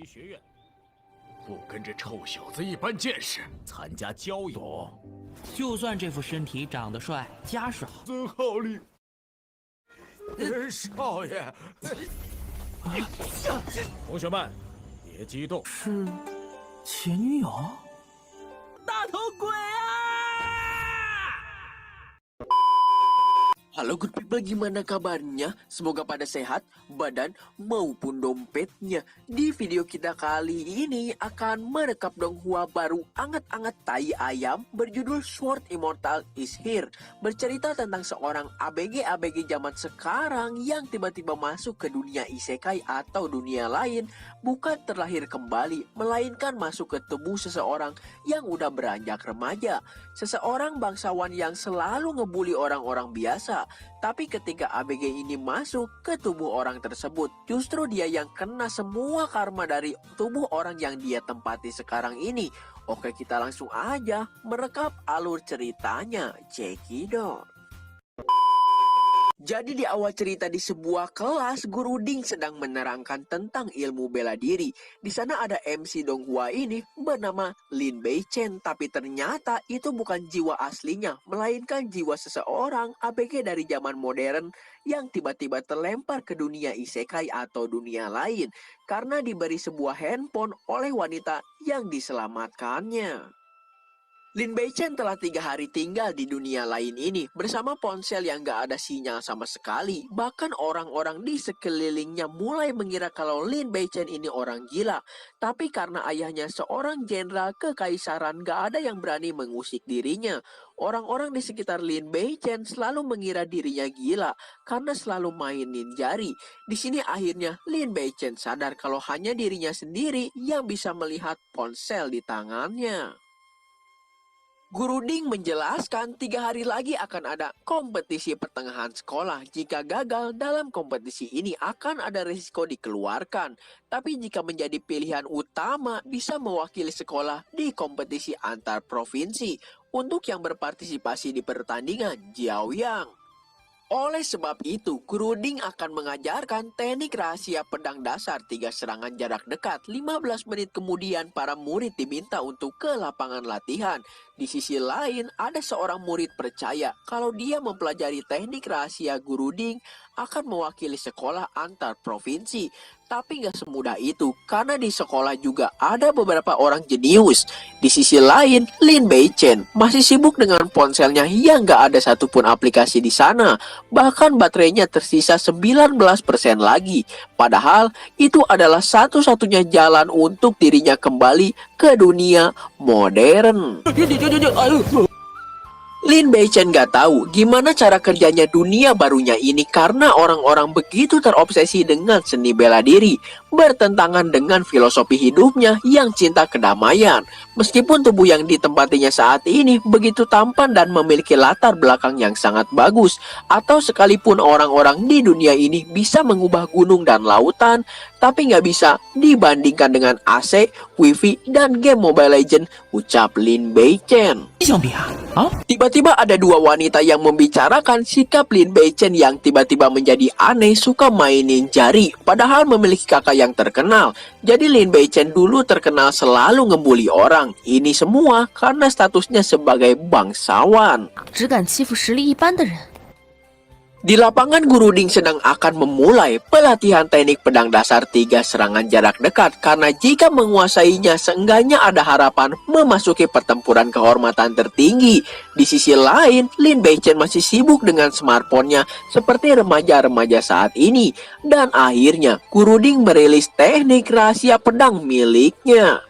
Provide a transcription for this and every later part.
学院，不跟这臭小子一般见识，参加交友。就算这副身体长得帅，家世好，尊号令，少爷。同学们，别激动。是前女友？大头鬼啊！ Halo good people, gimana kabarnya? Semoga pada sehat, badan maupun dompetnya. Di video kita kali ini akan merekap donghua baru anget-anget tai ayam berjudul Sword Immortal is Here. Bercerita tentang seorang ABG zaman sekarang yang tiba-tiba masuk ke dunia isekai atau dunia lain, bukan terlahir kembali, melainkan masuk ke tubuh seseorang yang udah beranjak remaja. Seseorang bangsawan yang selalu ngebully orang-orang biasa. Tapi ketika ABG ini masuk ke tubuh orang tersebut, justru dia yang kena semua karma dari tubuh orang yang dia tempati sekarang ini. Oke, kita langsung aja merekap alur ceritanya. Cekidot. Jadi di awal cerita di sebuah kelas, Guru Ding sedang menerangkan tentang ilmu bela diri. Di sana ada MC donghua ini bernama Lin Beichen, tapi ternyata itu bukan jiwa aslinya, melainkan jiwa seseorang ABG dari zaman modern yang tiba-tiba terlempar ke dunia isekai atau dunia lain karena diberi sebuah handphone oleh wanita yang diselamatkannya. Lin Beichen telah 3 hari tinggal di dunia lain ini bersama ponsel yang gak ada sinyal sama sekali. Bahkan orang-orang di sekelilingnya mulai mengira kalau Lin Beichen ini orang gila. Tapi karena ayahnya seorang jenderal kekaisaran, gak ada yang berani mengusik dirinya. Orang-orang di sekitar Lin Beichen selalu mengira dirinya gila karena selalu mainin jari. Di sini akhirnya Lin Beichen sadar kalau hanya dirinya sendiri yang bisa melihat ponsel di tangannya. Guru Ding menjelaskan 3 hari lagi akan ada kompetisi pertengahan sekolah. Jika gagal dalam kompetisi ini akan ada risiko dikeluarkan. Tapi jika menjadi pilihan utama bisa mewakili sekolah di kompetisi antar provinsi. Untuk yang berpartisipasi di pertandingan Jiaoyang. Oleh sebab itu, Guru Ding akan mengajarkan teknik rahasia pedang dasar 3 serangan jarak dekat. 15 menit kemudian para murid diminta untuk ke lapangan latihan. Di sisi lain, ada seorang murid percaya kalau dia mempelajari teknik rahasia Guru Ding akan mewakili sekolah antar provinsi. Tapi nggak semudah itu, karena di sekolah juga ada beberapa orang jenius. Di sisi lain, Lin Beichen masih sibuk dengan ponselnya yang nggak ada satupun aplikasi di sana. Bahkan baterainya tersisa 19% lagi. Padahal itu adalah satu-satunya jalan untuk dirinya kembali ke dunia modern. Lin Beichen gak tahu gimana cara kerjanya dunia barunya ini karena orang-orang begitu terobsesi dengan seni bela diri, bertentangan dengan filosofi hidupnya yang cinta kedamaian. Meskipun tubuh yang ditempatinya saat ini begitu tampan dan memiliki latar belakang yang sangat bagus, atau sekalipun orang-orang di dunia ini bisa mengubah gunung dan lautan, tapi nggak bisa dibandingkan dengan AC, wifi, dan game Mobile Legends, ucap Lin Beichen. Tiba-tiba ada 2 wanita yang membicarakan sikap Lin Beichen yang tiba-tiba menjadi aneh, suka mainin jari, padahal memiliki kakak yang terkenal. Jadi Lin Beichen dulu terkenal selalu ngebully orang. Ini semua karena statusnya sebagai bangsawan. 只敢欺负实力一般的人。 Di lapangan, Guru Ding sedang akan memulai pelatihan teknik pedang dasar 3 serangan jarak dekat karena jika menguasainya seenggaknya ada harapan memasuki pertempuran kehormatan tertinggi. Di sisi lain, Lin Beichen masih sibuk dengan smartphone-nya seperti remaja-remaja saat ini. Dan akhirnya, Guru Ding merilis teknik rahasia pedang miliknya.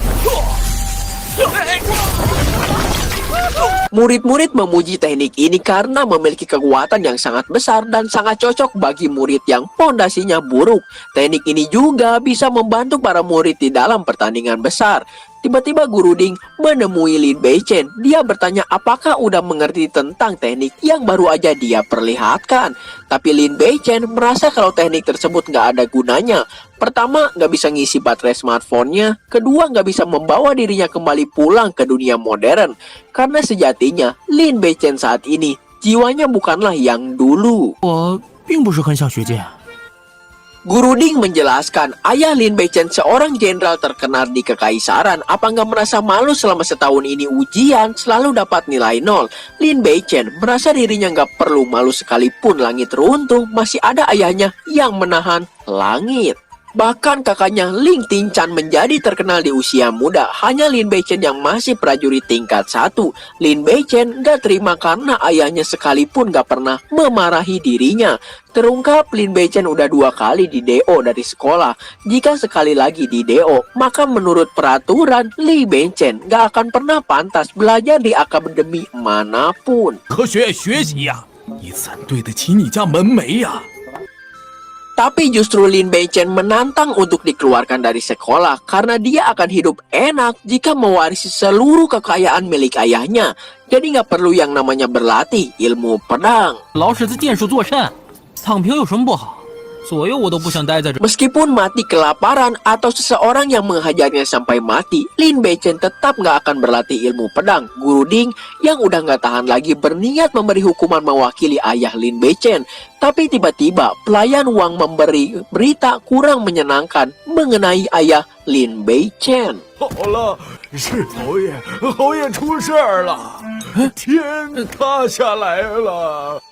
Murid-murid memuji teknik ini karena memiliki kekuatan yang sangat besar dan sangat cocok bagi murid yang pondasinya buruk. Teknik ini juga bisa membantu para murid di dalam pertandingan besar. Tiba-tiba Guru Ding menemui Lin Beichen. Dia bertanya apakah udah mengerti tentang teknik yang baru aja dia perlihatkan. Tapi Lin Beichen merasa kalau teknik tersebut nggak ada gunanya. Pertama, nggak bisa ngisi baterai smartphone-nya. Kedua, nggak bisa membawa dirinya kembali pulang ke dunia modern. Karena sejatinya, Lin Beichen saat ini jiwanya bukanlah yang dulu. 我并不是很想学剑。Guru Ding menjelaskan, ayah Lin Beichen seorang jenderal terkenal di kekaisaran. Apa nggak merasa malu selama setahun ini ujian selalu dapat nilai 0? Lin Beichen merasa dirinya nggak perlu malu sekalipun langit runtuh, masih ada ayahnya yang menahan langit. Bahkan kakaknya Ling Tinchan menjadi terkenal di usia muda. Hanya Lin Beichen yang masih prajurit tingkat 1. Lin Beichen gak terima karena ayahnya sekalipun gak pernah memarahi dirinya. Terungkap Lin Beichen udah 2 kali di DO dari sekolah. Jika sekali lagi di DO, maka menurut peraturan Lin Beichen gak akan pernah pantas belajar di akademi manapun. 和学院学习呀，你怎对得起你家门楣呀？ Tapi justru Lin Beichen menantang untuk dikeluarkan dari sekolah karena dia akan hidup enak jika mewarisi seluruh kekayaan milik ayahnya. Jadi nggak perlu yang namanya berlatih ilmu pedang. 老使子见树作甚，躺平有什么不好？左右我都不想待在这。 Meskipun mati kelaparan atau seseorang yang menghajarnya sampai mati, Lin Beichen tetap nggak akan berlatih ilmu pedang. Guru Ding yang udah nggak tahan lagi berniat memberi hukuman mewakili ayah Lin Beichen. Tapi tiba-tiba pelayan Wang memberi berita kurang menyenangkan mengenai ayah Lin Beichen. 好了，是侯爷出事儿了，天塌下来了。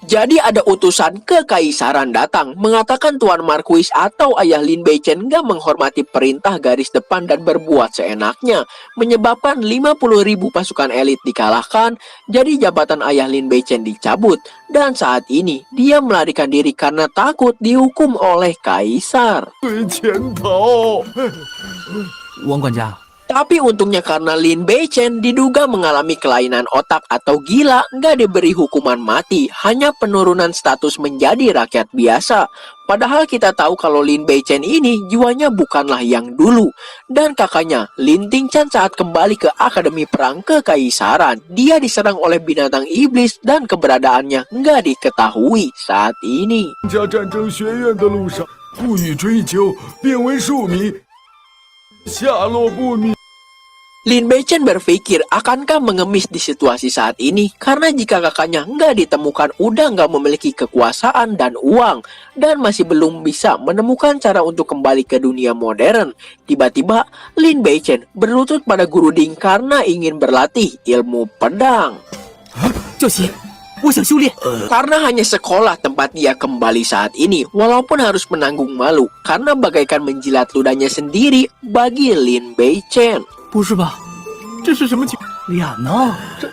Jadi ada utusan kekaisaran datang mengatakan Tuan Marquis atau ayah Lin Beichen gak menghormati perintah garis depan dan berbuat seenaknya, menyebabkan 50.000 pasukan elit dikalahkan. Jadi jabatan ayah Lin Beichen dicabut dan saat ini dia melarikan diri karena takut dihukum oleh kaisar. 潜逃。 王管家， Tapi untungnya karena Lin Beichen diduga mengalami kelainan otak atau gila, nggak diberi hukuman mati, hanya penurunan status menjadi rakyat biasa. Padahal kita tahu kalau Lin Beichen ini jiwanya bukanlah yang dulu. Dan kakaknya, Lin Tinchan saat kembali ke Akademi Perang Kekaisaran, dia diserang oleh binatang iblis dan keberadaannya nggak diketahui saat ini. 家战争学院的路上，不予追究，变为庶民，下落不明。 Lin Beichen berpikir akankah mengemis di situasi saat ini karena jika kakaknya nggak ditemukan udah nggak memiliki kekuasaan dan uang dan masih belum bisa menemukan cara untuk kembali ke dunia modern. Tiba-tiba Lin Beichen berlutut pada Guru Ding karena ingin berlatih ilmu pedang. 教习，我想修炼。 Karena hanya sekolah tempat dia kembali saat ini, walaupun harus menanggung malu karena bagaikan menjilat ludahnya sendiri bagi Lin Beichen. 不是吧？这是什么情？脸呢？这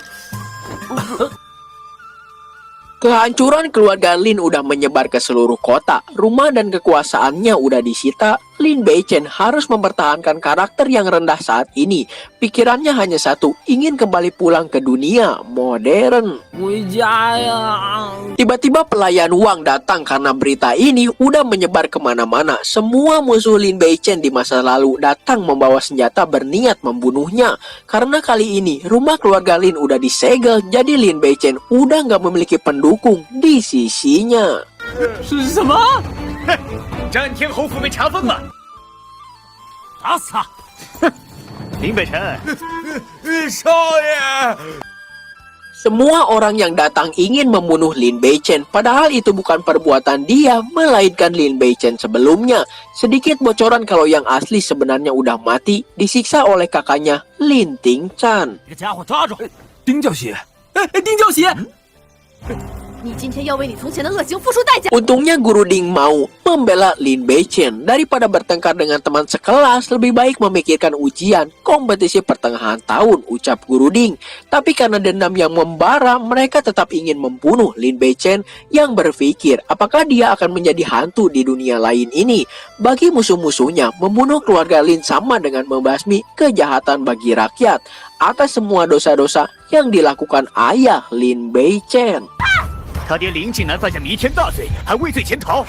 Kehancuran keluarga Lin udah menyebar ke seluruh kota. Rumah dan kekuasaannya udah disita. Lin Beichen harus mempertahankan karakter yang rendah saat ini. Pikirannya hanya satu, ingin kembali pulang ke dunia modern. 回家呀！ Tiba-tiba pelayan Wang datang karena berita ini udah menyebar kemana-mana. Semua musuh Lin Beichen di masa lalu datang membawa senjata berniat membunuhnya. Karena kali ini rumah keluarga Lin udah disegel, jadi Lin Beichen udah nggak memiliki pendukung di sisinya. 是什么？ 詹天侯府被查封了， 打死他！ 林北辰，少爷。 Semua orang yang datang ingin membunuh Lin Beichen, padahal itu bukan perbuatan dia, melainkan Lin Beichen sebelumnya. Sedikit bocoran kalau yang asli sebenarnya udah mati, disiksa oleh kakaknya Lin Tinchan. 这个家伙抓住！丁教习，丁教习！ 你今天要为你从前的恶行付出代价。 Untungnya Guru Ding mau membela Lin Beichen. Daripada bertengkar dengan teman sekelas, lebih baik memikirkan ujian kompetisi pertengahan tahun, ucap Guru Ding. Tapi karena dendam yang membara, mereka tetap ingin membunuh Lin Beichen yang berpikir apakah dia akan menjadi hantu di dunia lain ini. Bagi musuh-musuhnya, membunuh keluarga Lin sama dengan membasmi kejahatan bagi rakyat atas semua dosa-dosa yang dilakukan ayah Lin Beichen. 他爹林竟然犯下弥天大罪，还畏罪潜逃。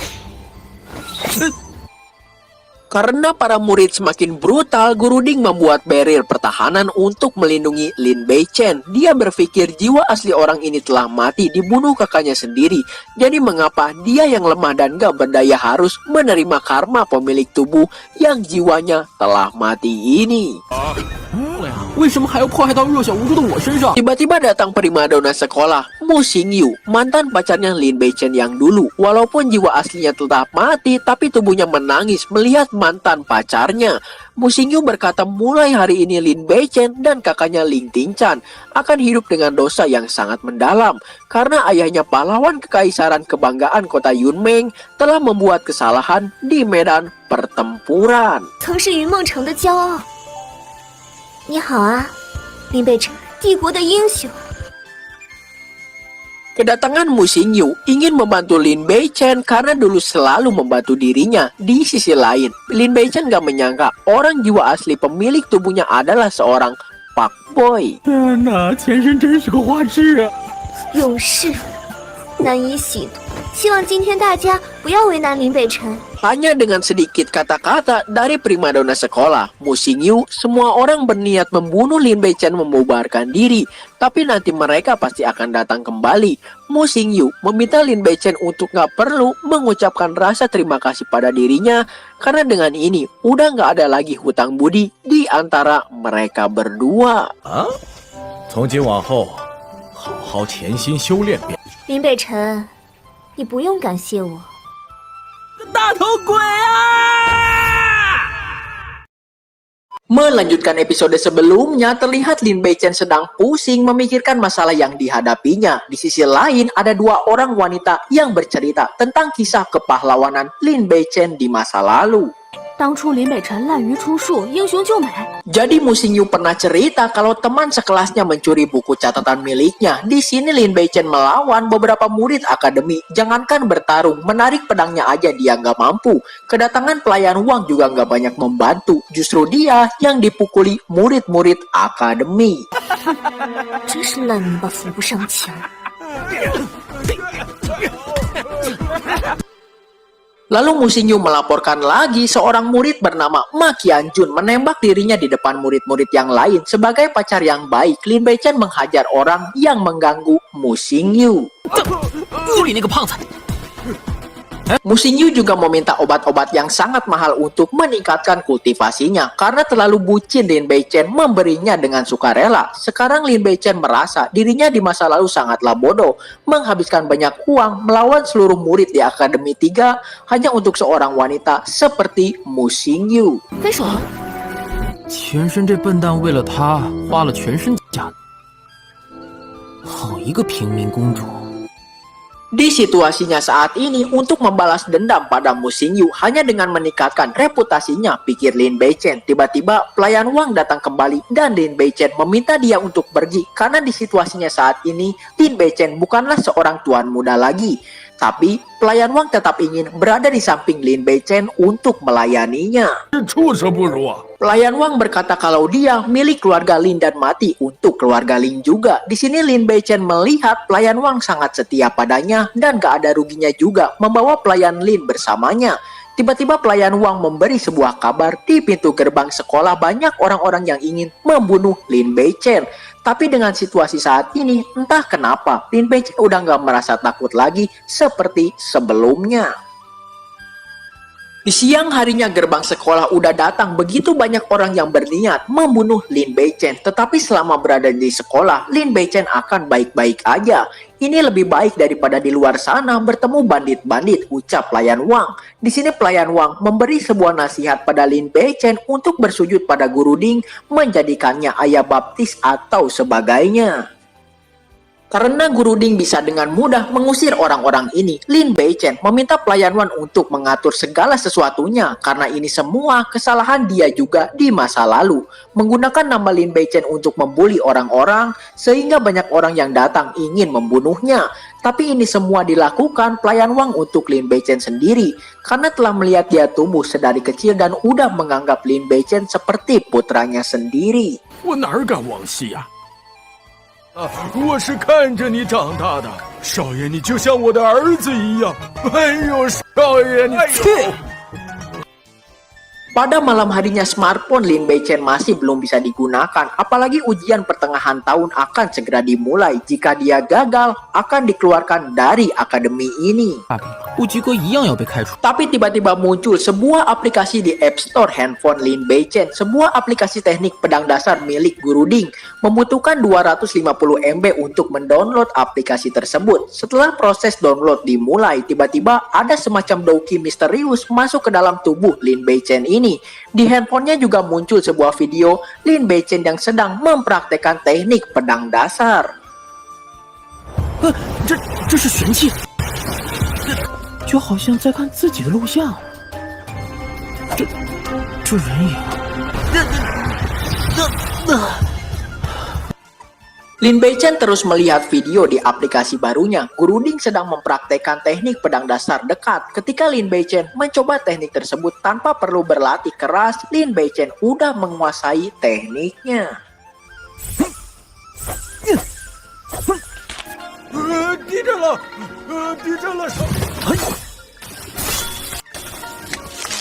Karena para murid semakin brutal, Guru Ding membuat barrier pertahanan untuk melindungi Lin Beichen. Dia berpikir jiwa asli orang ini telah mati dibunuh kakaknya sendiri. Jadi mengapa dia yang lemah dan gak berdaya harus menerima karma pemilik tubuh yang jiwanya telah mati ini? 啊？为什么还要迫害到弱小无助的我身上？ Tiba-tiba datang primadona sekolah, Mu Xingyu, mantan pacarnya Lin Beichen yang dulu. Walaupun jiwa aslinya tetap mati, tapi tubuhnya menangis melihat mantan pacarnya. Mu Xingyu berkata mulai hari ini Lin Beichen dan kakaknya Ling Tinchan akan hidup dengan dosa yang sangat mendalam. Karena ayahnya pahlawan kekaisaran kebanggaan kota Yunmeng telah membuat kesalahan di medan pertempuran. 曾是云梦城的骄傲。你好啊，林北辰，帝国的英雄。 Kedatangan Mu Xingyu ingin membantu Lin Beichen karena dulu selalu membantu dirinya. Di sisi lain, Lin Beichen gak menyangka orang jiwa asli pemilik tubuhnya adalah seorang fuckboy. 天哪，前身真是个花痴啊！ 勇士难以洗脱，希望今天大家不要为难林北辰。 Hanya dengan sedikit kata-kata dari primadona sekolah, Mu Xingyu, semua orang berniat membunuh Lin Beichen membubarkan diri. Tapi nanti mereka pasti akan datang kembali. Mu Xingyu meminta Lin Beichen untuk gak perlu mengucapkan rasa terima kasih pada dirinya. Karena dengan ini, udah gak ada lagi hutang budi di antara mereka berdua. 啊，从今往后，好好潜心修炼便。 林北辰，你不用感谢我。 大头鬼啊！ Melanjutkan episode sebelumnya, terlihat Lin Beichen sedang pusing memikirkan masalah yang dihadapinya. Di sisi lain, ada dua orang wanita yang bercerita tentang kisah kepahlawanan Lin Beichen di masa lalu. 当初林北辰滥竽充数，英雄救美。 Jadi Mu Xingyu pernah cerita kalau teman sekelasnya mencuri buku catatan miliknya. Di sini Lin Beichen melawan beberapa murid akademi. Jangankan bertarung, menarik pedangnya aja dia nggak mampu. Kedatangan pelayan uang juga nggak banyak membantu. Justru dia yang dipukuli murid-murid akademi. 真是烂泥巴扶不上墙。 Lalu Mu Xingyu melaporkan lagi seorang murid bernama Ma Qianjun menembak dirinya di depan murid-murid yang lain. Sebagai pacar yang baik, Lin Beichen menghajar orang yang mengganggu Mu Xingyu. 屋里那个胖子， Mu Xingyu juga meminta obat-obat yang sangat mahal untuk meningkatkan kultivasinya. Karena terlalu bucin, Lin Beichen memberinya dengan sukarela. Sekarang Lin Beichen merasa dirinya di masa lalu sangatlah bodoh. Menghabiskan banyak uang melawan seluruh murid di Akademi 3 hanya untuk seorang wanita seperti Mu Xingyu. 分手了。前身这笨蛋为了他花了全身家。好一个平民公主！ Di situasinya saat ini untuk membalas dendam pada Mu Xingyu hanya dengan meningkatkan reputasinya, pikir Lin Beichen. Tiba-tiba pelayan uang datang kembali dan Lin Beichen meminta dia untuk pergi karena di situasinya saat ini Lin Beichen bukanlah seorang tuan muda lagi. Tapi pelayan uang tetap ingin berada di samping Lin Beichen untuk melayaninya. 畜生不如啊！ Pelayan uang berkata kalau dia milik keluarga Lin dan mati untuk keluarga Lin juga. Di sini Lin Beichen melihat pelayan uang sangat setia padanya dan gak ada ruginya juga membawa pelayan Lin bersamanya. Tiba-tiba pelayan uang memberi sebuah kabar di pintu gerbang sekolah banyak orang-orang yang ingin membunuh Lin Beichen. Tapi dengan situasi saat ini, entah kenapa Lin Beichen udah gak merasa takut lagi seperti sebelumnya. Di siang harinya gerbang sekolah udah datang begitu banyak orang yang berniat membunuh Lin Beichen. Tetapi selama berada di sekolah, Lin Beichen akan baik-baik aja. Ini lebih baik daripada di luar sana bertemu bandit-bandit, ucap pelayan uang. Di sini pelayan uang memberi sebuah nasihat pada Lin Beichen untuk bersujud pada Guru Ding, menjadikannya ayah baptis atau sebagainya. Karena Guru Ding bisa dengan mudah mengusir orang-orang ini, Lin Beichen meminta pelayan Wan untuk mengatur segala sesuatunya karena ini semua kesalahan dia juga di masa lalu. Menggunakan nama Lin Beichen untuk membuli orang-orang sehingga banyak orang yang datang ingin membunuhnya. Tapi ini semua dilakukan pelayan Wang untuk Lin Beichen sendiri karena telah melihat dia tumbuh sedari kecil dan udah menganggap Lin Beichen seperti putranya sendiri. 我哪儿敢往西呀？我是看着你长大的，少爷，你就像我的儿子一样。哎呦，少爷，你去！ Pada malam harinya smartphone Lin Beichen masih belum bisa digunakan, apalagi ujian pertengahan tahun akan segera dimulai. Jika dia gagal, akan dikeluarkan dari akademi ini. 大比不及格一样要被开除。 Tapi tiba-tiba muncul sebuah aplikasi di App Store handphone Lin Beichen, sebuah aplikasi teknik pedang dasar milik Guru Ding. Membutuhkan 250 MB untuk mendownload aplikasi tersebut. Setelah proses download dimulai, tiba-tiba ada semacam doki misterius masuk ke dalam tubuh Lin Beichen ini. Di handphonenya juga muncul sebuah video Lin Beichen yang sedang mempraktekkan teknik pedang dasar. 这是玄器，就好像在看自己的录像。这人影， Lin Beichen terus melihat video di aplikasi barunya. Guru Ding sedang mempraktekkan teknik pedang dasar dekat. Ketika Lin Beichen mencoba teknik tersebut tanpa perlu berlatih keras, Lin Beichen udah menguasai tekniknya. 地震了，地震了！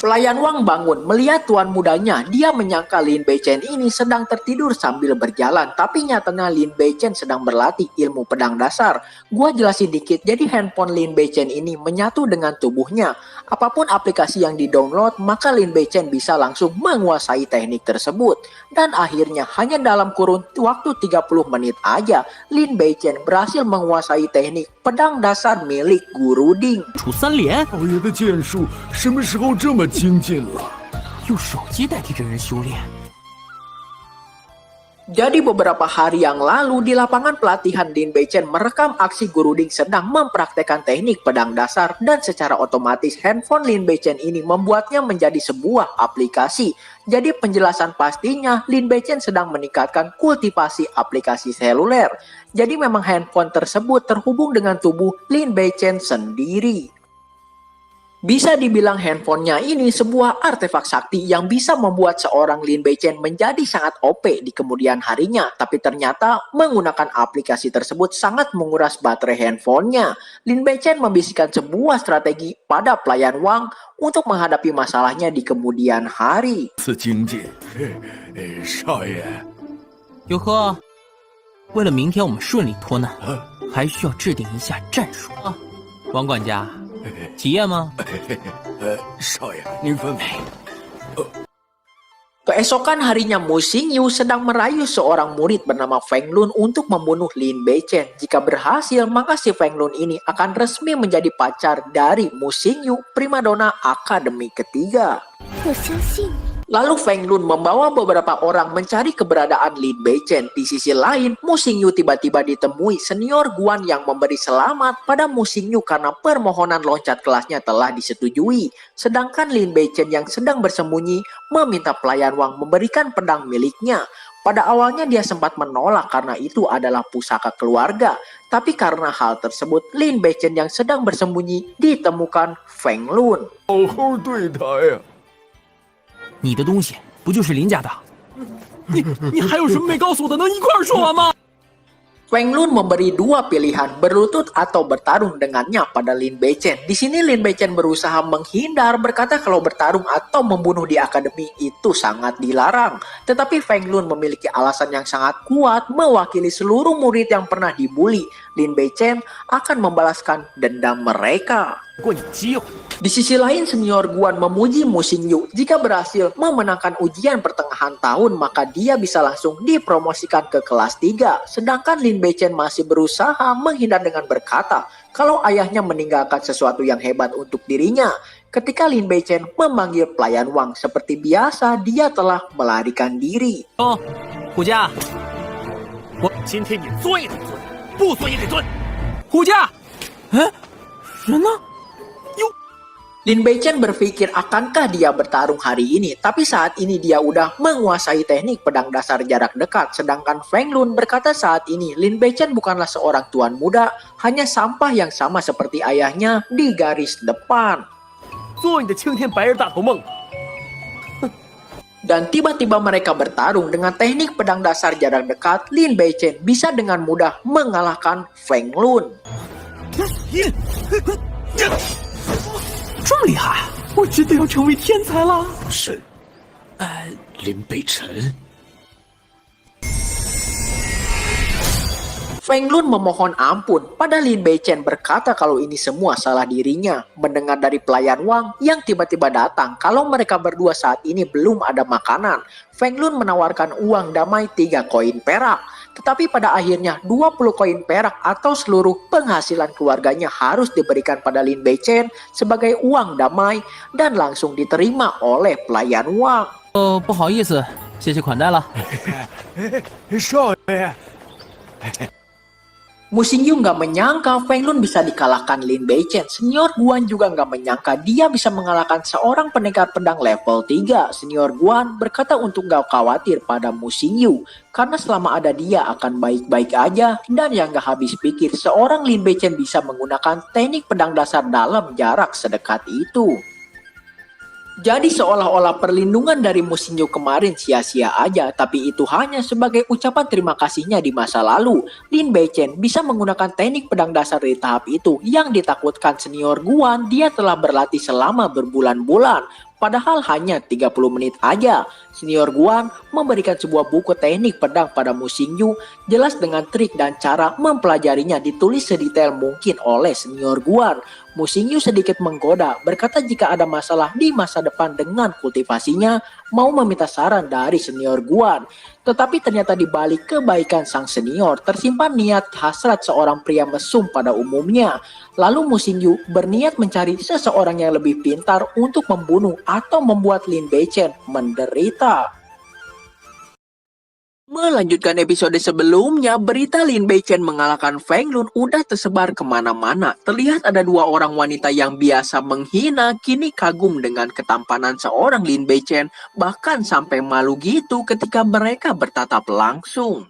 Pelayan Wang bangun melihat tuan mudanya. Dia menyangka Lin Beichen ini sedang tertidur sambil berjalan. Tapi nyatanya Lin Beichen sedang berlatih ilmu pedang dasar. Gua jelasin dikit, jadi handphone Lin Beichen ini menyatu dengan tubuhnya. Apapun aplikasi yang di-download, maka Lin Beichen bisa langsung menguasai teknik tersebut. Dan akhirnya hanya dalam kurun waktu 30 menit aja, Lin Beichen berhasil menguasai teknik pedang dasar milik Guru Ding. 楚三连，老爷的剑术什么时候这么精进了？ 用手机代替真人修炼。 Jadi beberapa hari yang lalu di lapangan pelatihan Lin Beichen merekam aksi Guru Ding sedang mempraktekkan teknik pedang dasar dan secara otomatis handphone Lin Beichen ini membuatnya menjadi sebuah aplikasi. Jadi penjelasan pastinya Lin Beichen sedang meningkatkan kultivasi aplikasi seluler. Jadi memang handphone tersebut terhubung dengan tubuh Lin Beichen sendiri. Bisa dibilang handphonenya ini sebuah artefak sakti yang bisa membuat seorang Lin Beichen menjadi sangat OP di kemudian harinya. Tapi ternyata menggunakan aplikasi tersebut sangat menguras baterai handphonenya. Lin Beichen membisikkan sebuah strategi pada pelayan Wang untuk menghadapi masalahnya di kemudian hari. 此精进，少爷，哟呵，为了明天我们顺利脱难，还需要制定一下战术啊。王管家，体验吗？少爷您吩咐。 Keesokan harinya Mu Xingyu sedang merayu seorang murid bernama Feng Lun untuk membunuh Lin Beichen. Jika berhasil, maka si Feng Lun ini akan resmi menjadi pacar dari Mu Xingyu, primadona akademi ketiga. 我相信你。 Lalu Feng Lun membawa beberapa orang mencari keberadaan Lin Beichen. Di sisi lain, Mu Xingyu tiba-tiba ditemui senior Guan yang memberi selamat pada Mu Xingyu karena permohonan loncat kelasnya telah disetujui. Sedangkan Lin Beichen yang sedang bersembunyi meminta pelayan Wang memberikan pedang miliknya. Pada awalnya dia sempat menolak karena itu adalah pusaka keluarga. Tapi karena hal tersebut, Lin Beichen yang sedang bersembunyi ditemukan Feng Lun. 好好对他呀！ 你的东西不就是林家的？你还有什么没告诉我的？能一块儿说完吗？ Feng Lun memberi dua pilihan, berlutut atau bertarung dengannya pada Lin Beichen. Di sini Lin Beichen berusaha menghindar, berkata kalau bertarung atau membunuh di akademi itu sangat dilarang. Tetapi Feng Lun memiliki alasan yang sangat kuat mewakili seluruh murid yang pernah dibully. Lin Beichen akan membalaskan dendam mereka. 过你的机会。 Di sisi lain, senior Guan memuji Mu Xingyu. Jika berhasil memenangkan ujian pertengahan tahun, maka dia bisa langsung dipromosikan ke kelas 3. Sedangkan Lin Beichen masih berusaha menghindar dengan berkata kalau ayahnya meninggalkan sesuatu yang hebat untuk dirinya. Ketika Lin Beichen memanggil pelayan Wang seperti biasa, dia telah melarikan diri. 哦，虎家，今天你作也得尊，不作也得尊。虎家，哎，人呢？ Lin Beichen berpikir akankah dia bertarung hari ini, tapi saat ini dia udah menguasai teknik pedang dasar jarak dekat. Sedangkan Feng Lun berkata saat ini Lin Beichen bukanlah seorang tuan muda, hanya sampah yang sama seperti ayahnya di garis depan. 做你的青天白日大头梦。 Dan tiba-tiba mereka bertarung dengan teknik pedang dasar jarak dekat. Lin Beichen bisa dengan mudah mengalahkan Feng Lun. 这么厉害，我真的要成为天才了！是，林北辰。 Feng Lun memohon ampun pada Lin Beichen berkata kalau ini semua salah dirinya. Mendengar dari pelayan Wang yang tiba-tiba datang kalau mereka berdua saat ini belum ada makanan. Feng Lun menawarkan uang damai 3 koin perak. Tetapi pada akhirnya 20 koin perak atau seluruh penghasilan keluarganya harus diberikan pada Lin Beichen sebagai uang damai dan langsung diterima oleh pelayan Wang. 不好意思，谢谢款待了。少爷， Mu Xingyu nggak menyangka Feng Lun bisa dikalahkan Lin Beichen. Senior Guan juga nggak menyangka dia bisa mengalahkan seorang pendekar pedang level 3. Senior Guan berkata untuk nggak khawatir pada Mu Xingyu. Karena selama ada dia akan baik-baik aja. Dan yang nggak habis pikir seorang Lin Beichen bisa menggunakan teknik pedang dasar dalam jarak sedekat itu. Jadi seolah-olah perlindungan dari Mu Xingyu kemarin sia-sia aja, tapi itu hanya sebagai ucapan terima kasihnya di masa lalu. Lin Beichen bisa menggunakan teknik pedang dasar di tahap itu yang ditakutkan senior Guan dia telah berlatih selama berbulan-bulan. Padahal hanya 30 menit aja. Senior Guan memberikan sebuah buku teknik pedang pada Mu Xingyu, jelas dengan trik dan cara mempelajarinya ditulis sedetail mungkin oleh senior Guan. Mu Xingyu sedikit menggoda, berkata jika ada masalah di masa depan dengan kultivasinya, mau meminta saran dari senior Guan. Tetapi ternyata di balik kebaikan sang senior, tersimpan niat hasrat seorang pria mesum pada umumnya. Lalu Mu Xingyu berniat mencari seseorang yang lebih pintar untuk membunuh atau membuat Lin Beichen menderita. Melanjutkan episode sebelumnya, berita Lin Beichen mengalahkan Feng Lun udah tersebar kemana-mana. Terlihat ada 2 orang wanita yang biasa menghina, kini kagum dengan ketampanan seorang Lin Beichen, bahkan sampai malu gitu ketika mereka bertatap langsung.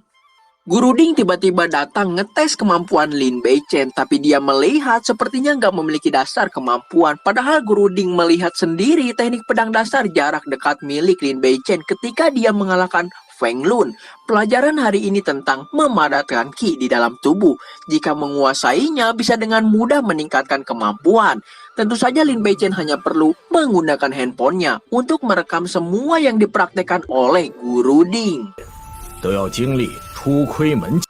Guru Ding tiba-tiba datang ngetes kemampuan Lin Beichen, tapi dia melihat sepertinya nggak memiliki dasar kemampuan. Padahal Guru Ding melihat sendiri teknik pedang dasar jarak dekat milik Lin Beichen ketika dia mengalahkan Feng Lun. Pelajaran hari ini tentang memadatkan ki di dalam tubuh. Jika menguasainya bisa dengan mudah meningkatkan kemampuan. Tentu saja Lin Beichen hanya perlu menggunakan handphonenya untuk merekam semua yang dipraktekkan oleh Guru Ding. 都要经历出窥门。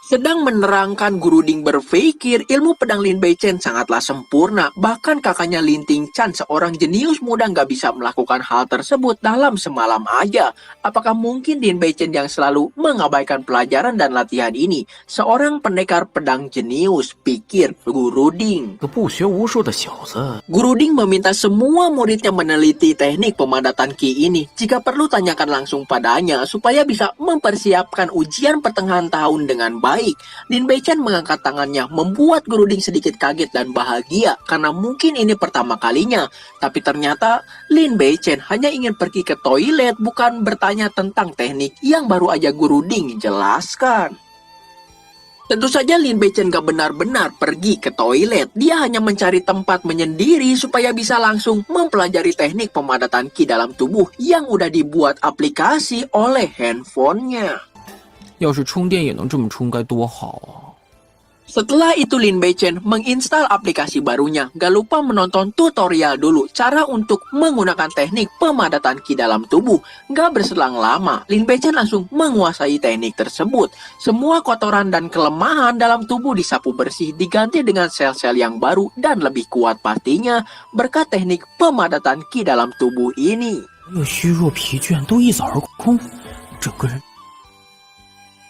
Sedang menerangkan, Guru Ding berpikir ilmu pedang Lin Beichen sangatlah sempurna. Bahkan kakaknya Lin Tingchan, seorang jenius muda nggak bisa melakukan hal tersebut dalam semalam aja. Apakah mungkin Lin Beichen yang selalu mengabaikan pelajaran dan latihan ini? Seorang pendekar pedang jenius, pikir Guru Ding. 个不学无术的小子， Guru Ding meminta semua muridnya meneliti teknik pemadatan ki ini. Jika perlu tanyakan langsung padanya supaya bisa mempersiapkan ujian pertengahan tahun dengan baik. Lin Beichen mengangkat tangannya, membuat Guru Ding sedikit kaget dan bahagia karena mungkin ini pertama kalinya. Tapi ternyata Lin Beichen hanya ingin pergi ke toilet, bukan bertanya tentang teknik yang baru aja Guru Ding jelaskan. Tentu saja Lin Beichen gak benar-benar pergi ke toilet. Dia hanya mencari tempat menyendiri supaya bisa langsung mempelajari teknik pemadatan ki dalam tubuh yang udah dibuat aplikasi oleh handphonenya. 要是充电也能这么充该多好啊！ Setelah itu Lin Beichen menginstal aplikasi barunya. Gak lupa menonton tutorial dulu cara untuk menggunakan teknik pemadatan ki dalam tubuh. Gak berselang lama, Lin Beichen langsung menguasai teknik tersebut. Semua kotoran dan kelemahan dalam tubuh disapu bersih, diganti dengan sel-sel yang baru dan lebih kuat pastinya berkat teknik pemadatan ki dalam tubuh ini. 又虚弱疲倦都一扫而空，整个人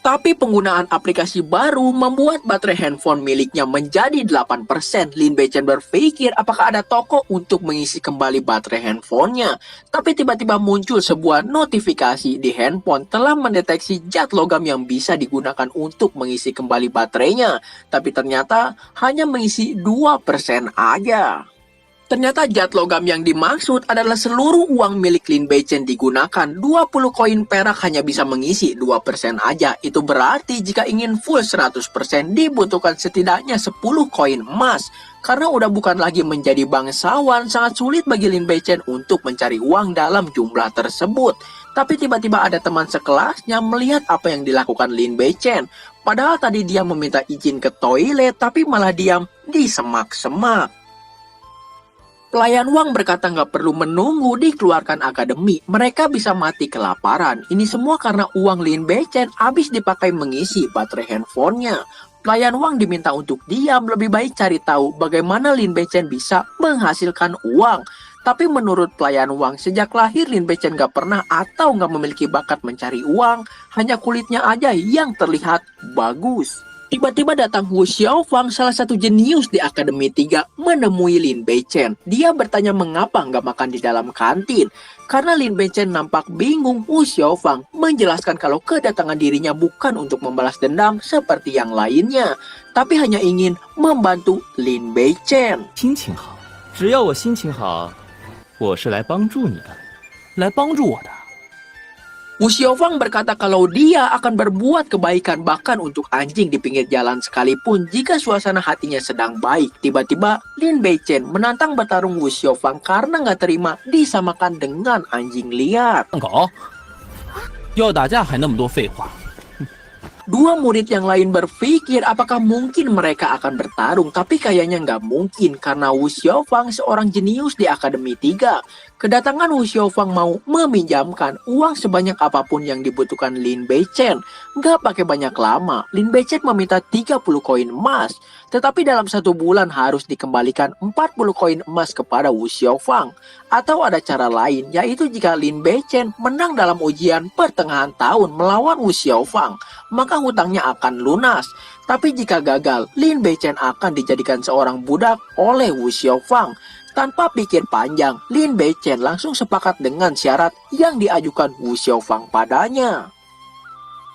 Tapi penggunaan aplikasi baru membuat baterai handphone miliknya menjadi 8%. Lin Beichen berpikir apakah ada toko untuk mengisi kembali baterai handphonenya. Tapi tiba-tiba muncul sebuah notifikasi di handphone telah mendeteksi zat logam yang bisa digunakan untuk mengisi kembali baterainya. Tapi ternyata hanya mengisi 2% aja. Ternyata zat logam yang dimaksud adalah seluruh uang milik Lin Beichen digunakan. 20 koin perak hanya bisa mengisi 2% aja. Itu berarti jika ingin full 100% dibutuhkan setidaknya 10 koin emas. Karena udah bukan lagi menjadi bangsawan, sangat sulit bagi Lin Beichen untuk mencari uang dalam jumlah tersebut. Tapi tiba-tiba ada teman sekelasnya melihat apa yang dilakukan Lin Beichen. Padahal tadi dia meminta izin ke toilet, tapi malah diam di semak-semak. Pelayan Wang berkata nggak perlu menunggu dikeluarkan akademi, mereka bisa mati kelaparan. Ini semua karena uang Lin Beichen habis dipakai mengisi baterai handphonenya. Pelayan Wang diminta untuk diam, lebih baik cari tahu bagaimana Lin Beichen bisa menghasilkan uang. Tapi menurut pelayan Wang, sejak lahir Lin Beichen nggak pernah atau nggak memiliki bakat mencari uang, hanya kulitnya aja yang terlihat bagus. Tiba-tiba datang Wu Xiaofang, salah satu jenius di Akademi 3, menemui Lin Beichen. Dia bertanya mengapa nggak makan di dalam kantin. Karena Lin Beichen nampak bingung, Wu Xiaofang menjelaskan kalau kedatangan dirinya bukan untuk membalas dendam seperti yang lainnya, tapi hanya ingin membantu Lin Beichen. 心情好，只要我心情好，我是来帮助你的。来帮助我的。 Wu Xiaofang berkata kalau dia akan berbuat kebaikan bahkan untuk anjing di pinggir jalan sekalipun jika suasana hatinya sedang baik. Tiba-tiba Lin Beichen menantang bertarung Wu Xiaofang karena nggak terima disamakan dengan anjing liar. 狗，要打架还那么多废话。 Dua murid yang lain berpikir apakah mungkin mereka akan bertarung, tapi kayaknya nggak mungkin karena Wu Xiaofang seorang jenius di Akademi 3. Kedatangan Wu Xiaofang mau meminjamkan uang sebanyak apapun yang dibutuhkan Lin Beichen. Nggak pakai banyak lama, Lin Beichen meminta 30 koin emas. Tetapi dalam 1 bulan harus dikembalikan 40 koin emas kepada Wu Xiaofang. Atau ada cara lain, yaitu jika Lin Beichen menang dalam ujian pertengahan tahun melawan Wu Xiaofang, maka hutangnya akan lunas. Tapi jika gagal, Lin Beichen akan dijadikan seorang budak oleh Wu Xiaofang. Tanpa pikir panjang, Lin Beichen langsung sepakat dengan syarat yang diajukan Wu Xiaofang padanya.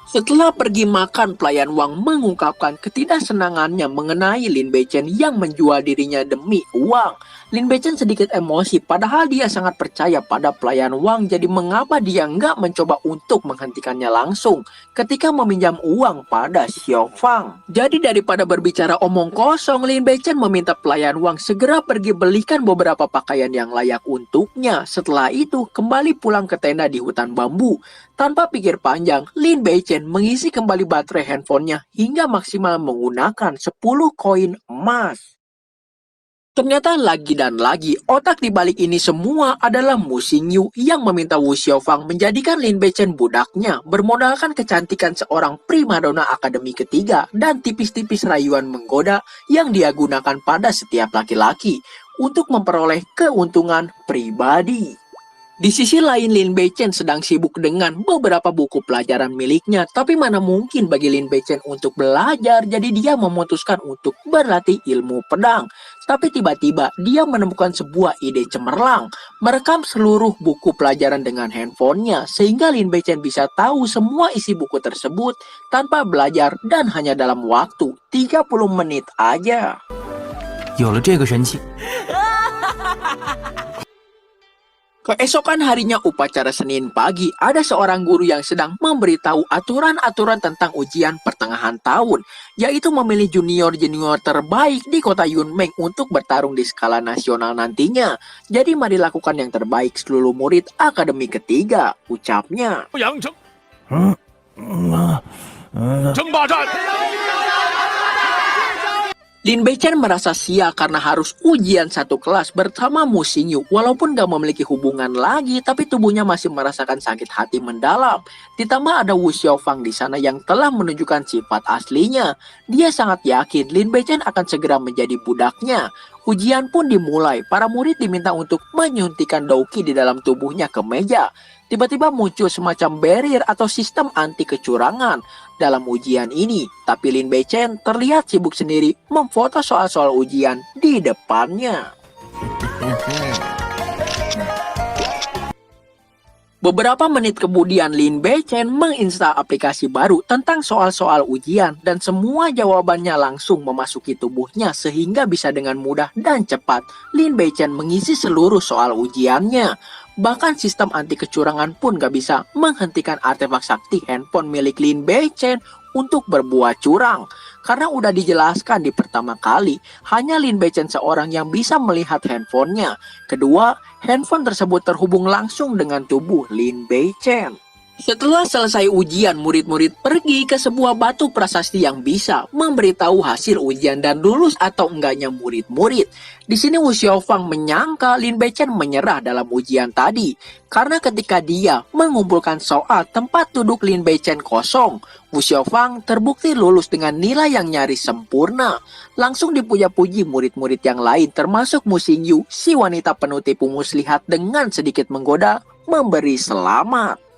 Setelah pergi makan, pelayan Wang mengungkapkan ketidaksenangannya mengenai Lin Beichen yang menjual dirinya demi uang. Lin Beichen sedikit emosi, padahal dia sangat percaya pada pelayan Wang, jadi mengapa dia nggak mencoba untuk menghentikannya langsung ketika meminjam uang pada Xiaofang. Jadi daripada berbicara omong kosong, Lin Beichen meminta pelayan Wang segera pergi belikan beberapa pakaian yang layak untuknya. Setelah itu, kembali pulang ke tenda di hutan bambu. Tanpa pikir panjang, Lin Beichen mengisi kembali baterai handphonenya hingga maksimal menggunakan 10 koin emas. Ternyata lagi dan lagi, otak di balik ini semua adalah Mu Xingyu yang meminta Wu Xiaofang menjadikan Lin Beichen budaknya, bermodalkan kecantikan seorang primadona Akademi ketiga dan tipis-tipis rayuan menggoda yang dia gunakan pada setiap laki-laki untuk memperoleh keuntungan pribadi. Di sisi lain, Lin Beichen sedang sibuk dengan beberapa buku pelajaran miliknya, tapi mana mungkin bagi Lin Beichen untuk belajar, jadi dia memutuskan untuk berlatih ilmu pedang. Tapi tiba-tiba dia menemukan sebuah ide cemerlang, merekam seluruh buku pelajaran dengan handphonenya, sehingga Lin Beichen bisa tahu semua isi buku tersebut tanpa belajar dan hanya dalam waktu 30 menit aja. 有了这个神器， Keesokan harinya upacara Senin pagi, ada seorang guru yang sedang memberitahu aturan-aturan tentang ujian pertengahan tahun, yaitu memilih junior-junior terbaik di kota Yunmeng untuk bertarung di skala nasional nantinya. Jadi mari lakukan yang terbaik seluruh murid Akademi ketiga, ucapnya. 杨争，争霸战。 Lin Beichen merasa sial karena harus ujian satu kelas bersama Mu Xingyu. Walaupun gak memiliki hubungan lagi, tapi tubuhnya masih merasakan sakit hati mendalam. Ditambah ada Wu Xiaofang di sana yang telah menunjukkan sifat aslinya. Dia sangat yakin Lin Beichen akan segera menjadi budaknya. Ujian pun dimulai. Para murid diminta untuk menyuntikkan Douqi di dalam tubuhnya ke meja. Tiba-tiba muncul semacam barrier atau sistem anti kecurangan dalam ujian ini. Tapi Lin Beichen terlihat sibuk sendiri memfoto soal-soal ujian di depannya. Beberapa menit kemudian Lin Beichen menginstal aplikasi baru tentang soal-soal ujian dan semua jawabannya langsung memasuki tubuhnya sehingga bisa dengan mudah dan cepat Lin Beichen mengisi seluruh soal ujiannya. Bahkan sistem anti kecurangan pun gak bisa menghentikan artefak sakti handphone milik Lin Beichen untuk berbuat curang. Karena udah dijelaskan di pertama kali, hanya Lin Beichen seorang yang bisa melihat handphonenya. Kedua, handphone tersebut terhubung langsung dengan tubuh Lin Beichen. Setelah selesai ujian, murid-murid pergi ke sebuah batu prasasti yang bisa memberitahu hasil ujian dan lulus atau enggaknya murid-murid. Di sini Wu Xiaofang menyangka Lin Beichen menyerah dalam ujian tadi. Karena ketika dia mengumpulkan soal tempat duduk Lin Beichen kosong, Wu Xiaofang terbukti lulus dengan nilai yang nyaris sempurna. Langsung dipuja-puji murid-murid yang lain termasuk Mu Xingyu, si wanita penuh tipu muslihat dengan sedikit menggoda, memberi selamat.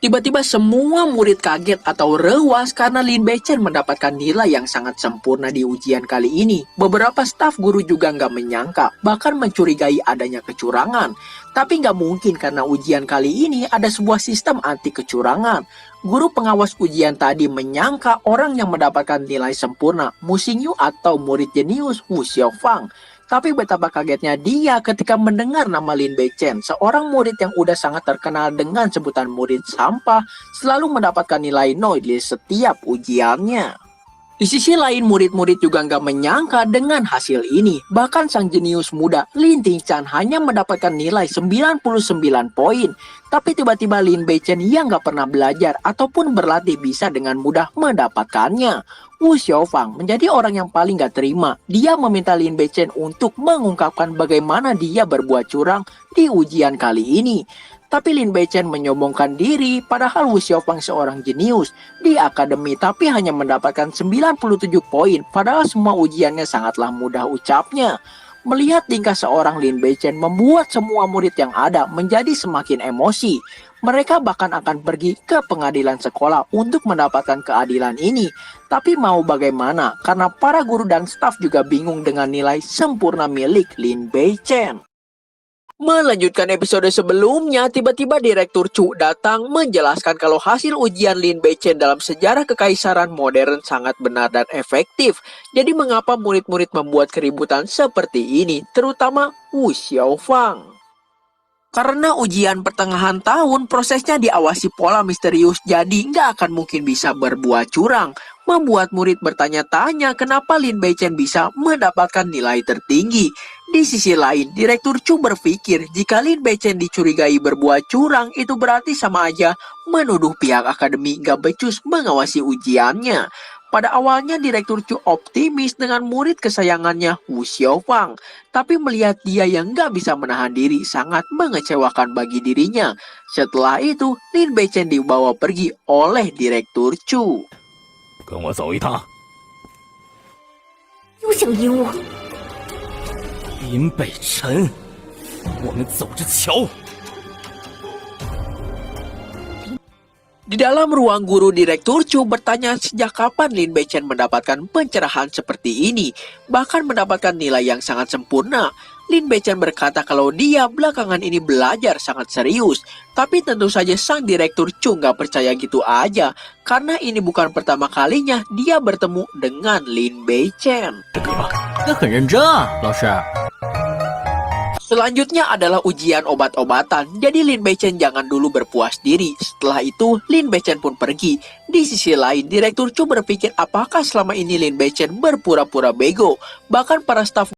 Tiba-tiba semua murid kaget atau rewas karena Lin Beichen mendapatkan nilai yang sangat sempurna di ujian kali ini. Beberapa staf guru juga nggak menyangka, bahkan mencurigai adanya kecurangan. Tapi nggak mungkin karena ujian kali ini ada sebuah sistem anti kecurangan. Guru pengawas ujian tadi menyangka orang yang mendapatkan nilai sempurna, Mu Xingyu atau murid jenius Wu Xiaofang. Tapi betapa kagetnya dia ketika mendengar nama Lin Beichen, seorang murid yang udah sangat terkenal dengan sebutan murid sampah, selalu mendapatkan nilai nol di setiap ujiannya. Di sisi lain, murid-murid juga nggak menyangka dengan hasil ini. Bahkan sang jenius muda, Lin Tingchan, hanya mendapatkan nilai 99 poin. Tapi tiba-tiba Lin Beichen yang nggak pernah belajar ataupun berlatih bisa dengan mudah mendapatkannya. Wu Xiaofang menjadi orang yang paling gak terima. Dia meminta Lin Beichen untuk mengungkapkan bagaimana dia berbuat curang di ujian kali ini. Tapi Lin Beichen menyombongkan diri, padahal Wu Xiaofang seorang jenius di akademi tapi hanya mendapatkan 97 poin, padahal semua ujiannya sangatlah mudah ucapnya. Melihat tingkah seorang Lin Beichen membuat semua murid yang ada menjadi semakin emosi. Mereka bahkan akan pergi ke pengadilan sekolah untuk mendapatkan keadilan ini. Tapi mau bagaimana, karena para guru dan staf juga bingung dengan nilai sempurna milik Lin Beichen. Melanjutkan episode sebelumnya, tiba-tiba Direktur Chu datang menjelaskan kalau hasil ujian Lin Beichen dalam sejarah kekaisaran modern sangat benar dan efektif. Jadi mengapa murid-murid membuat keributan seperti ini, terutama Wu Xiaofang? Karena ujian pertengahan tahun, prosesnya diawasi pola misterius, jadi nggak akan mungkin bisa berbuat curang. Membuat murid bertanya-tanya kenapa Lin Beichen bisa mendapatkan nilai tertinggi. Di sisi lain, Direktur Chu berpikir jika Lin Beichen dicurigai berbuat curang, itu berarti sama aja menuduh pihak akademi nggak becus mengawasi ujiannya. Pada awalnya Direktur Chu optimis dengan murid kesayangannya Wu Xiaofang. Tapi melihat dia yang nggak bisa menahan diri sangat mengecewakan bagi dirinya. Setelah itu, Lin Beichen dibawa pergi oleh Direktur Chu. 跟我走一趟。又想赢我？林北辰，我们走着瞧。 Di dalam ruang guru, Direktur Chu bertanya sejak kapan Lin Beichen mendapatkan pencerahan seperti ini, bahkan mendapatkan nilai yang sangat sempurna. Lin Beichen berkata kalau dia belakangan ini belajar sangat serius. Tapi tentu saja sang Direktur Chu nggak percaya gitu aja, karena ini bukan pertama kalinya dia bertemu dengan Lin Beichen. 那很认真啊，老师。 Selanjutnya adalah ujian obat-obatan, jadi Lin Beichen jangan dulu berpuas diri. Setelah itu, Lin Beichen pun pergi. Di sisi lain, Direktur Chu berpikir apakah selama ini Lin Beichen berpura-pura bego. Bahkan para staf